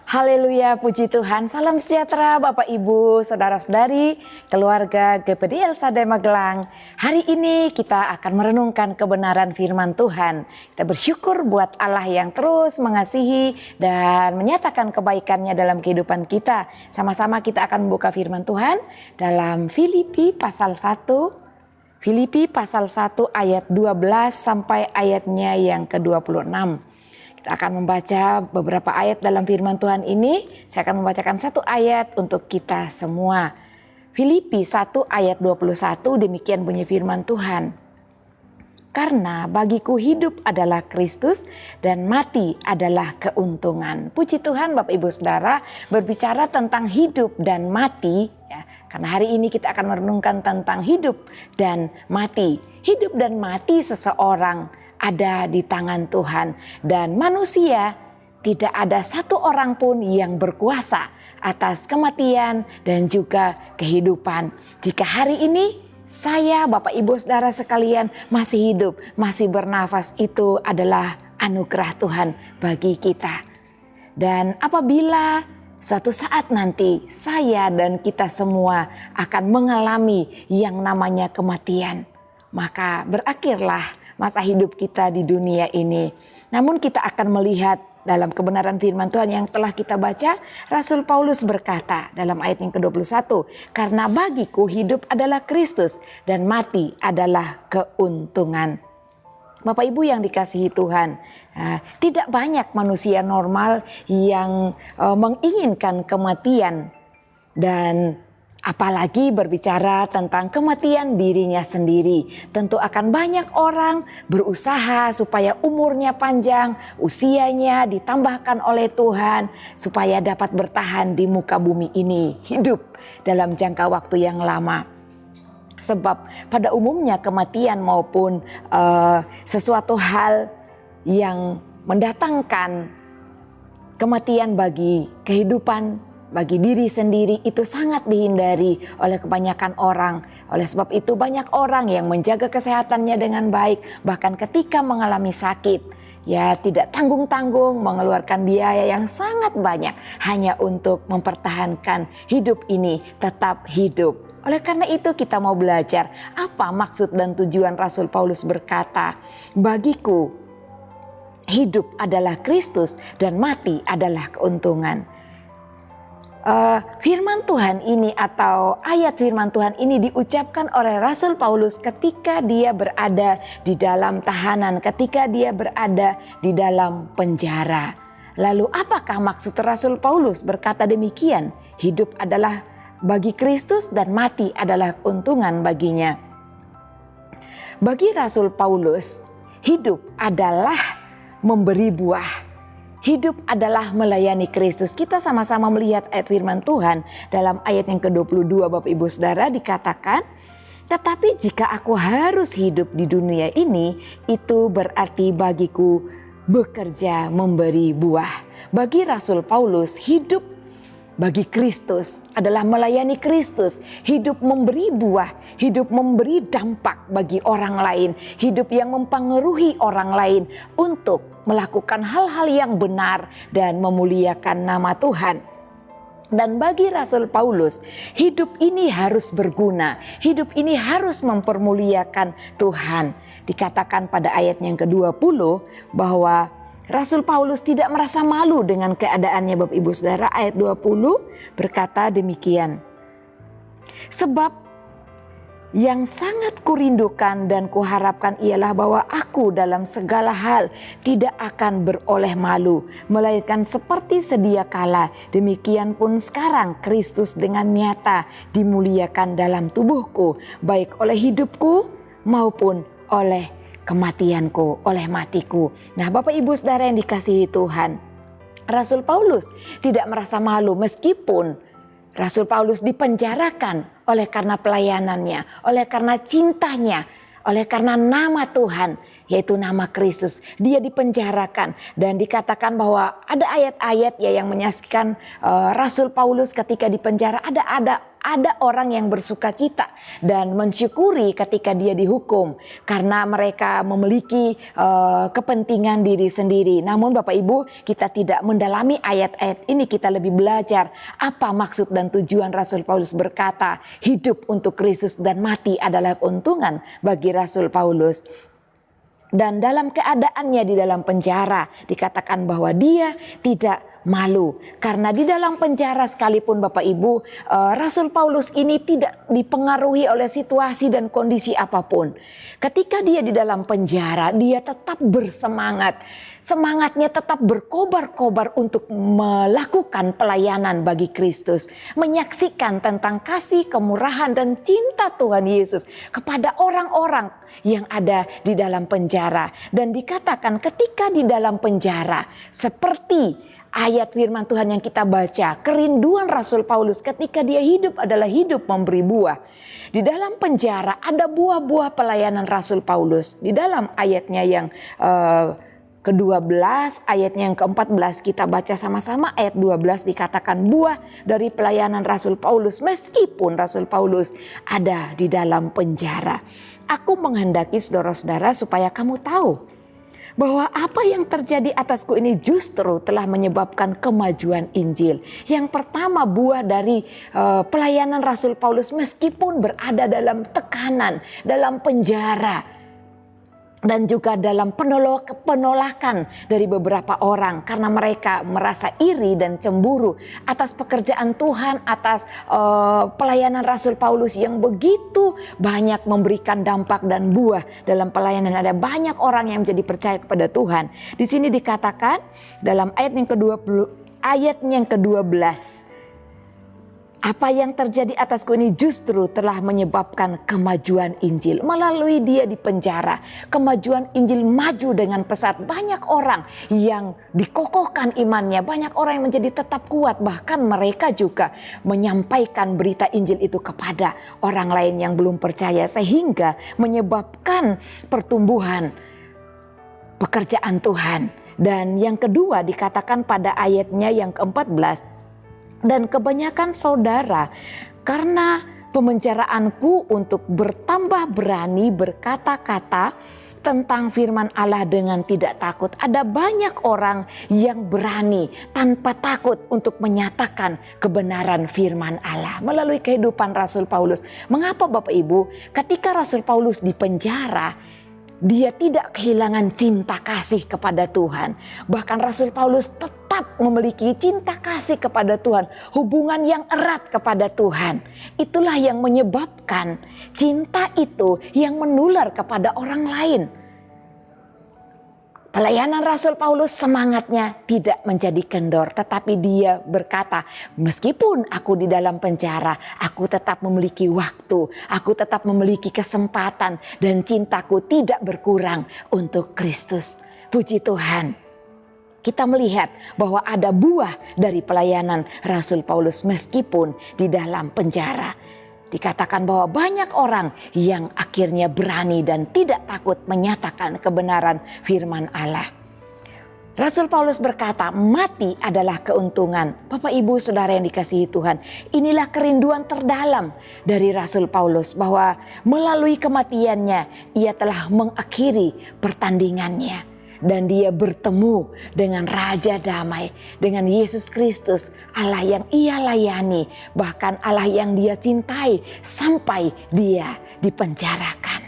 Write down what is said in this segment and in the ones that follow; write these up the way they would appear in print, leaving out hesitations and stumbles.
Haleluya, puji Tuhan. Salam sejahtera Bapak Ibu, Saudara-saudari, keluarga GPD Elsadai Magelang. Hari ini kita akan merenungkan kebenaran firman Tuhan. Kita bersyukur buat Allah yang terus mengasihi dan menyatakan kebaikannya dalam kehidupan kita. Sama-sama kita akan membuka firman Tuhan dalam Filipi pasal 1. Filipi pasal 1 ayat 12 sampai ayatnya yang ke-26. Kita akan membaca beberapa ayat dalam firman Tuhan ini. Saya akan membacakan satu ayat untuk kita semua. Filipi 1 ayat 21, demikian bunyi firman Tuhan. Karena bagiku hidup adalah Kristus dan mati adalah keuntungan. Puji Tuhan Bapak Ibu Saudara, berbicara tentang hidup dan mati. Ya, karena hari ini kita akan merenungkan tentang hidup dan mati. Hidup dan mati seseorang ada di tangan Tuhan, dan manusia tidak ada satu orang pun yang berkuasa atas kematian dan juga kehidupan. Jika hari ini saya, Bapak Ibu Saudara sekalian masih hidup, masih bernafas, itu adalah anugerah Tuhan bagi kita. Dan apabila suatu saat nanti saya dan kita semua akan mengalami yang namanya kematian, maka berakhirlah masa hidup kita di dunia ini. Namun kita akan melihat dalam kebenaran firman Tuhan yang telah kita baca, Rasul Paulus berkata dalam ayat yang ke-21, karena bagiku hidup adalah Kristus dan mati adalah keuntungan. Bapak Ibu yang dikasihi Tuhan, tidak banyak manusia normal yang menginginkan kematian, dan apalagi berbicara tentang kematian dirinya sendiri. Tentu akan banyak orang berusaha supaya umurnya panjang, usianya ditambahkan oleh Tuhan supaya dapat bertahan di muka bumi ini, hidup dalam jangka waktu yang lama. Sebab pada umumnya kematian maupun sesuatu hal yang mendatangkan kematian bagi kehidupan, bagi diri sendiri itu sangat dihindari oleh kebanyakan orang. Oleh sebab itu banyak orang yang menjaga kesehatannya dengan baik. Bahkan ketika mengalami sakit, ya tidak tanggung-tanggung mengeluarkan biaya yang sangat banyak hanya untuk mempertahankan hidup ini tetap hidup. Oleh karena itu kita mau belajar apa maksud dan tujuan Rasul Paulus berkata, bagiku hidup adalah Kristus dan mati adalah keuntungan. Firman Tuhan ini atau ayat firman Tuhan ini diucapkan oleh Rasul Paulus ketika dia berada di dalam tahanan, ketika dia berada di dalam penjara. Lalu apakah maksud Rasul Paulus berkata demikian? Hidup adalah bagi Kristus dan mati adalah keuntungan baginya. Bagi Rasul Paulus, hidup adalah memberi buah. Hidup adalah melayani Kristus. Kita sama-sama melihat ayat firman Tuhan dalam ayat yang ke-22 Bapak Ibu Saudara dikatakan, tetapi jika aku harus hidup di dunia ini, itu berarti bagiku bekerja memberi buah. Bagi Rasul Paulus, hidup bagi Kristus adalah melayani Kristus, hidup memberi buah, hidup memberi dampak bagi orang lain, hidup yang mempengaruhi orang lain untuk melakukan hal-hal yang benar dan memuliakan nama Tuhan. Dan bagi Rasul Paulus, hidup ini harus berguna, hidup ini harus mempermuliakan Tuhan. Dikatakan pada ayat yang ke-20 bahwa Rasul Paulus tidak merasa malu dengan keadaannya Bapak Ibu Saudara. Ayat 20 berkata demikian. Sebab yang sangat kurindukan dan kuharapkan ialah bahwa aku dalam segala hal tidak akan beroleh malu, melainkan seperti sedia kala, demikian pun sekarang Kristus dengan nyata dimuliakan dalam tubuhku, baik oleh hidupku maupun oleh kematianku, oleh matiku. Nah Bapak Ibu Saudara yang dikasihi Tuhan, Rasul Paulus tidak merasa malu meskipun Rasul Paulus dipenjarakan oleh karena pelayanannya, oleh karena cintanya, oleh karena nama Tuhan, yaitu nama Kristus. Dia dipenjarakan dan dikatakan bahwa ada ayat-ayat ya yang menyaksikan Rasul Paulus ketika dipenjara ada ada orang yang bersuka cita dan mensyukuri ketika dia dihukum karena mereka memiliki kepentingan diri sendiri. Namun Bapak Ibu, kita tidak mendalami ayat-ayat ini, kita lebih belajar apa maksud dan tujuan Rasul Paulus berkata hidup untuk Kristus dan mati adalah keuntungan bagi Rasul Paulus. Dan dalam keadaannya di dalam penjara dikatakan bahwa dia tidak malu. Karena di dalam penjara sekalipun Bapak Ibu, Rasul Paulus ini tidak dipengaruhi oleh situasi dan kondisi apapun. Ketika dia di dalam penjara, dia tetap bersemangat. Semangatnya tetap berkobar-kobar untuk melakukan pelayanan bagi Kristus. Menyaksikan tentang kasih, kemurahan dan cinta Tuhan Yesus kepada orang-orang yang ada di dalam penjara. Dan dikatakan ketika di dalam penjara, seperti ayat firman Tuhan yang kita baca, kerinduan Rasul Paulus ketika dia hidup adalah hidup memberi buah. Di dalam penjara ada buah-buah pelayanan Rasul Paulus. Di dalam ayatnya yang ke-12, ayatnya yang ke-14 kita baca sama-sama. Ayat 12 dikatakan buah dari pelayanan Rasul Paulus meskipun Rasul Paulus ada di dalam penjara. Aku menghendaki saudara-saudara supaya kamu tahu bahwa apa yang terjadi atasku ini justru telah menyebabkan kemajuan Injil. Yang pertama, buah dari pelayanan Rasul Paulus meskipun berada dalam tekanan, dalam penjara, dan juga dalam penolakan dari beberapa orang karena mereka merasa iri dan cemburu atas pekerjaan Tuhan, atas pelayanan Rasul Paulus yang begitu banyak memberikan dampak dan buah dalam pelayanan. Ada banyak orang yang menjadi percaya kepada Tuhan. Di sini dikatakan dalam ayat yang ke-12, apa yang terjadi atasku ini justru telah menyebabkan kemajuan Injil. Melalui dia di penjara, kemajuan Injil maju dengan pesat. Banyak orang yang dikokohkan imannya, banyak orang yang menjadi tetap kuat. Bahkan mereka juga menyampaikan berita Injil itu kepada orang lain yang belum percaya, sehingga menyebabkan pertumbuhan pekerjaan Tuhan. Dan yang kedua dikatakan pada ayatnya yang ke-14, dan kebanyakan saudara karena pemenjaraanku untuk bertambah berani berkata-kata tentang firman Allah dengan tidak takut. Ada banyak orang yang berani tanpa takut untuk menyatakan kebenaran firman Allah melalui kehidupan Rasul Paulus. Mengapa Bapak Ibu? Ketika Rasul Paulus di penjara, dia tidak kehilangan cinta kasih kepada Tuhan. Bahkan Rasul Paulus tetap memiliki cinta kasih kepada Tuhan. Hubungan yang erat kepada Tuhan. Itulah yang menyebabkan cinta itu yang menular kepada orang lain. Pelayanan Rasul Paulus semangatnya tidak menjadi kendor, tetapi dia berkata, meskipun aku di dalam penjara, aku tetap memiliki waktu, aku tetap memiliki kesempatan, dan cintaku tidak berkurang untuk Kristus. Puji Tuhan. Kita melihat bahwa ada buah dari pelayanan Rasul Paulus meskipun di dalam penjara. Dikatakan bahwa banyak orang yang akhirnya berani dan tidak takut menyatakan kebenaran firman Allah. Rasul Paulus berkata, mati adalah keuntungan. Bapak Ibu Saudara yang dikasihi Tuhan, inilah kerinduan terdalam dari Rasul Paulus, bahwa melalui kematiannya ia telah mengakhiri pertandingannya. Dan dia bertemu dengan Raja Damai, dengan Yesus Kristus, Allah yang ia layani, bahkan Allah yang dia cintai sampai dia dipenjarakan.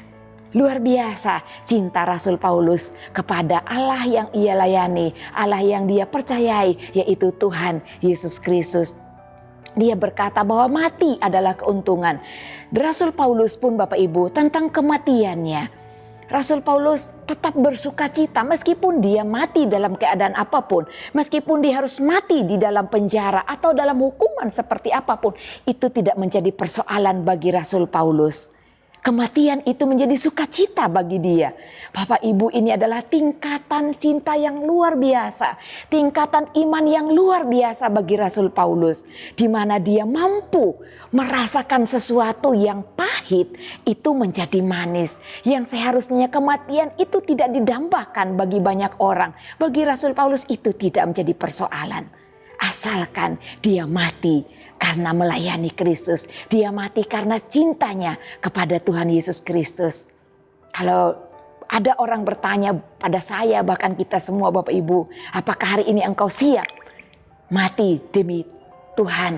Luar biasa cinta Rasul Paulus kepada Allah yang ia layani, Allah yang dia percayai, yaitu Tuhan Yesus Kristus. Dia berkata bahwa mati adalah keuntungan. Rasul Paulus pun Bapak Ibu tentang kematiannya, Rasul Paulus tetap bersuka cita meskipun dia mati dalam keadaan apapun. Meskipun dia harus mati di dalam penjara atau dalam hukuman seperti apapun. Itu tidak menjadi persoalan bagi Rasul Paulus. Kematian itu menjadi sukacita bagi dia. Bapak Ibu, ini adalah tingkatan cinta yang luar biasa. Tingkatan iman yang luar biasa bagi Rasul Paulus. Di mana dia mampu merasakan sesuatu yang pahit itu menjadi manis. Yang seharusnya kematian itu tidak didambakan bagi banyak orang. Bagi Rasul Paulus itu tidak menjadi persoalan. Asalkan dia mati karena melayani Kristus. Dia mati karena cintanya kepada Tuhan Yesus Kristus. Kalau ada orang bertanya pada saya, bahkan kita semua Bapak Ibu, apakah hari ini engkau siap mati demi Tuhan?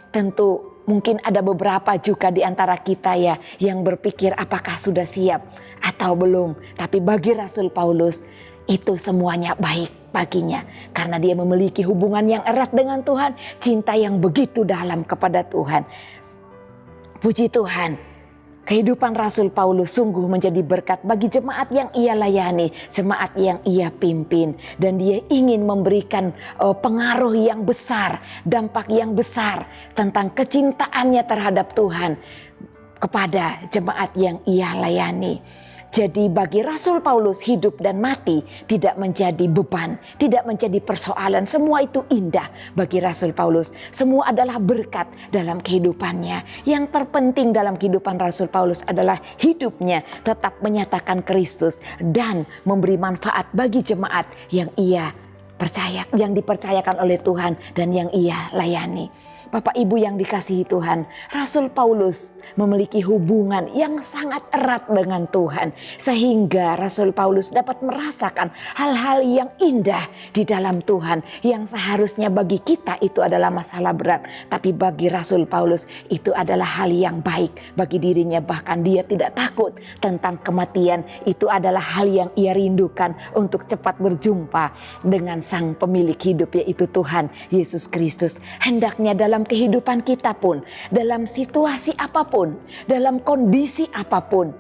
Tentu mungkin ada beberapa juga di antara kita ya yang berpikir apakah sudah siap atau belum. Tapi bagi Rasul Paulus itu semuanya baik baginya. Karena dia memiliki hubungan yang erat dengan Tuhan. Cinta yang begitu dalam kepada Tuhan. Puji Tuhan. Kehidupan Rasul Paulus sungguh menjadi berkat bagi jemaat yang ia layani, jemaat yang ia pimpin. Dan dia ingin memberikan pengaruh yang besar, dampak yang besar tentang kecintaannya terhadap Tuhan kepada jemaat yang ia layani. Jadi bagi Rasul Paulus hidup dan mati tidak menjadi beban, tidak menjadi persoalan. Semua itu indah bagi Rasul Paulus. Semua adalah berkat dalam kehidupannya. Yang terpenting dalam kehidupan Rasul Paulus adalah hidupnya tetap menyatakan Kristus dan memberi manfaat bagi jemaat yang ia percaya, yang dipercayakan oleh Tuhan dan yang ia layani. Bapak Ibu yang dikasihi Tuhan, Rasul Paulus memiliki hubungan yang sangat erat dengan Tuhan. Sehingga Rasul Paulus dapat merasakan hal-hal yang indah di dalam Tuhan. Yang seharusnya bagi kita itu adalah masalah berat. Tapi bagi Rasul Paulus itu adalah hal yang baik bagi dirinya. Bahkan dia tidak takut tentang kematian. Itu adalah hal yang ia rindukan untuk cepat berjumpa dengan Sang Pemilik hidup, yaitu Tuhan Yesus Kristus. Hendaknya dalam kehidupan kita pun, dalam situasi apapun, dalam kondisi apapun,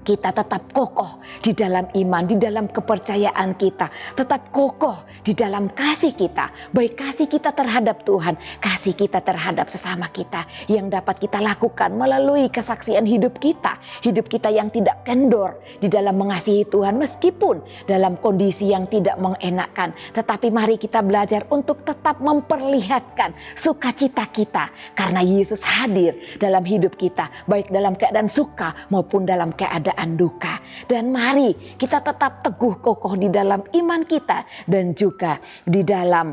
kita tetap kokoh di dalam iman, di dalam kepercayaan kita. Tetap kokoh di dalam kasih kita. Baik kasih kita terhadap Tuhan, kasih kita terhadap sesama kita. Yang dapat kita lakukan melalui kesaksian hidup kita. Hidup kita yang tidak kendor di dalam mengasihi Tuhan meskipun dalam kondisi yang tidak mengenakan. Tetapi mari kita belajar untuk tetap memperlihatkan sukacita kita. Karena Yesus hadir dalam hidup kita. Baik dalam keadaan suka maupun dalam keadaan duka. Dan mari kita tetap teguh kokoh di dalam iman kita dan juga di dalam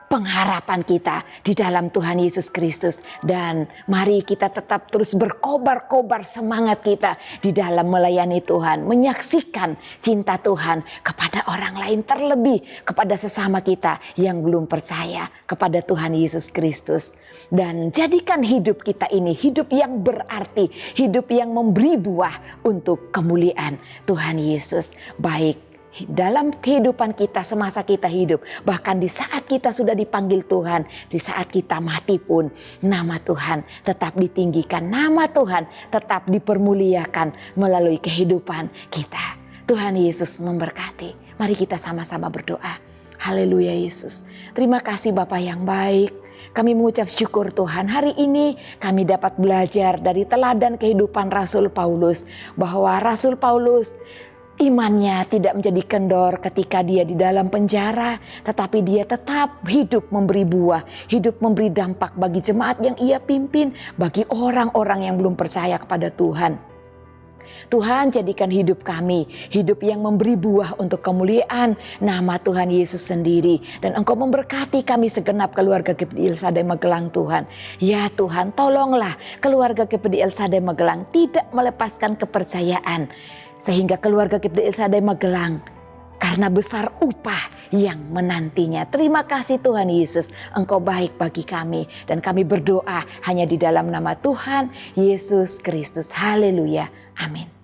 pengharapan kita di dalam Tuhan Yesus Kristus. Dan mari kita tetap terus berkobar-kobar semangat kita di dalam melayani Tuhan, menyaksikan cinta Tuhan kepada orang lain, terlebih kepada sesama kita yang belum percaya kepada Tuhan Yesus Kristus. Dan jadikan hidup kita ini hidup yang berarti, hidup yang memberi buah untuk kemuliaan Tuhan Yesus. Baik dalam kehidupan kita semasa kita hidup, bahkan di saat kita sudah dipanggil Tuhan, di saat kita mati pun, nama Tuhan tetap ditinggikan, nama Tuhan tetap dipermuliakan melalui kehidupan kita. Tuhan Yesus memberkati. Mari kita sama-sama berdoa. Haleluya Yesus. Terima kasih Bapa yang baik. Kami mengucap syukur Tuhan, hari ini kami dapat belajar dari teladan kehidupan Rasul Paulus. Bahwa Rasul Paulus imannya tidak menjadi kendor ketika dia di dalam penjara. Tetapi dia tetap hidup memberi buah, hidup memberi dampak bagi jemaat yang ia pimpin. Bagi orang-orang yang belum percaya kepada Tuhan. Tuhan jadikan hidup kami hidup yang memberi buah untuk kemuliaan nama Tuhan Yesus sendiri. Dan Engkau memberkati kami segenap keluarga GPD Ilsadai Magelang Tuhan. Ya Tuhan, tolonglah keluarga GPD Ilsadai Magelang tidak melepaskan kepercayaan. Sehingga keluarga GPD Ilsadai Magelang karena besar upah yang menantinya. Terima kasih Tuhan Yesus, Engkau baik bagi kami. Dan kami berdoa hanya di dalam nama Tuhan Yesus Kristus. Haleluya. Amin.